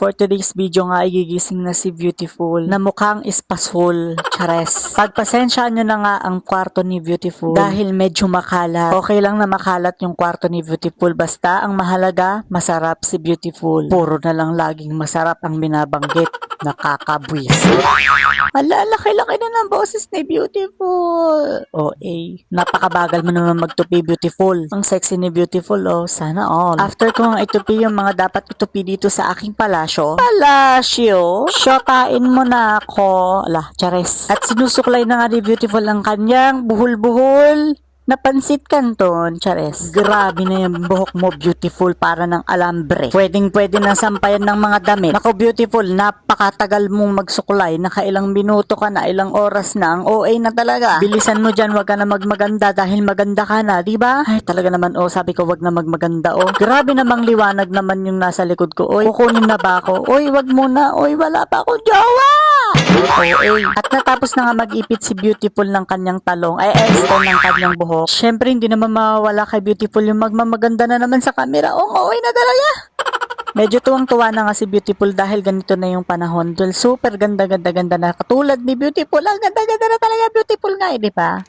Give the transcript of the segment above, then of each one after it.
For today's video nga, igigising na si Beautiful na mukhang espasol. Chares. Pagpasensyaan nyo na nga ang kwarto ni Beautiful dahil medyo makalat. Okay lang na makalat yung kwarto ni Beautiful, basta ang mahalaga, masarap si Beautiful. Puro na lang laging masarap ang binabanggit. Nakakabwis. Ala, laki-laki na ng boses ni Beautiful. Napakabagal mo naman magtupi, Beautiful. Ang sexy ni Beautiful, sana all. After ko nga itupi yung mga dapat itupi dito sa aking palasyo. Palasyo? Shotain mo na ako. Ala, chares. At sinusuklay na nga ni Beautiful ang kanyang buhol-buhol. Napansit kanton, chares. Grabe na yung buhok mo, Beautiful, para ng alambre. Pwedeng-pwede na sampayan ng mga damit. Nako, Beautiful, napakatagal mong magsuklay. Nakailang minuto ka na, ilang oras na. Ang OA na talaga. Bilisan mo dyan, wag ka na magmaganda dahil maganda ka na, di ba? Ay, talaga naman, sabi ko, wag na magmaganda, Grabe namang liwanag naman yung nasa likod ko, Kukunin na ba ako? Wag muna, wala pa ako jowa! At natapos na nga mag-ipit si Beautiful ng kanyang talong, extend ng kanyang buhok. Syempre, hindi naman mawawala kay Beautiful yung magmamaganda na naman sa camera. Na talaga. Medyo tuwang-tuwa na nga si Beautiful dahil ganito na yung panahon. Super ganda-ganda na katulad ni Beautiful. Ang ganda-ganda na talaga, Beautiful nga, di ba?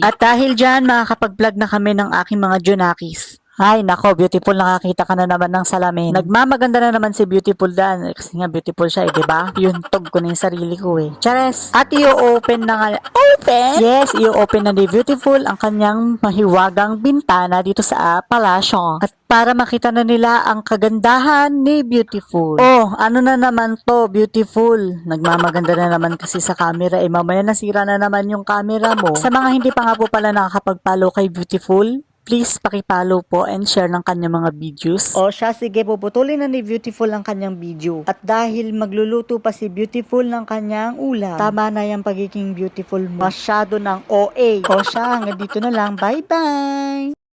At dahil dyan, makakapag-vlog na kami ng aking mga Junakis. Ay, nako, Beautiful, nakakita ka na naman ng salamin. Nagmamaganda na naman si Beautiful dan. Kasi nga, beautiful siya, diba? Yun, tog ko na yung sarili ko, Chares! At i-open na nga. Open? Yes, i-open na ni Beautiful ang kanyang mahiwagang bintana dito sa palasyo. At para makita na nila ang kagandahan ni Beautiful. Ano na naman to, Beautiful? Nagmamaganda na naman kasi sa camera. Mamaya nasira na naman yung camera mo. Sa mga hindi pa nga po pala nakakapag-follow kay Beautiful, please pakipollow po and share ng kanyang mga videos. Sige, puputulin na ni Beautiful ang kanyang video. At dahil magluluto pa si Beautiful ng kanyang ulam, tama na yung pagiging Beautiful mo. Masyado ng OA. Hanggang dito na lang. Bye-bye!